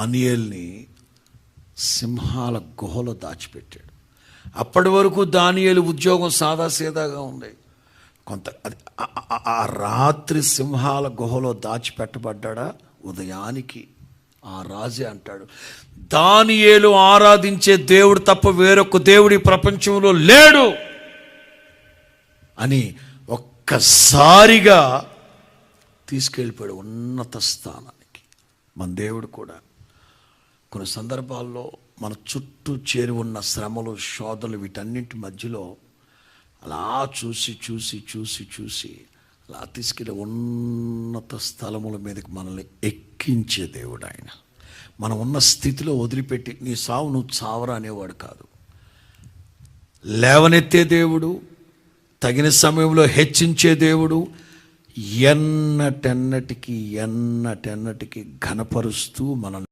దానియేలుని సింహాల గుహలో దాచిపెట్టాడు. అప్పటి వరకు దానియేలు ఉద్యోగం సాదాసీదాగా ఉంది. ఆ రాత్రి సింహాల గుహలో దాచిపెట్టబడ్డా. ఉదయానికి ఆ రాజే అంటాడు, దానియేలు ఆరాధించే దేవుడు తప్ప వేరొక దేవుడి ప్రపంచంలో లేడు అని ఒక్కసారిగా తీసుకెళ్ళిపోయాడు ఉన్నత స్థానానికి. మన దేవుడు కూడా కొన్ని సందర్భాల్లో మన చుట్టూ చేరి ఉన్న శ్రమలు, శోధనలు, వీటన్నింటి మధ్యలో అలా చూసి అలా తీసుకెళ్ళి ఉన్నత స్థలముల మీదకి మనల్ని ఎక్కించే దేవుడు ఆయన. మనం ఉన్న స్థితిలో వదిలిపెట్టి నీ సావు నువ్వు చావరా అనేవాడు కాదు. లేవనెత్తే దేవుడు, తగిన సమయంలో హెచ్చించే దేవుడు, ఎన్నటెన్నటికి ఘనపరుస్తూ మనల్ని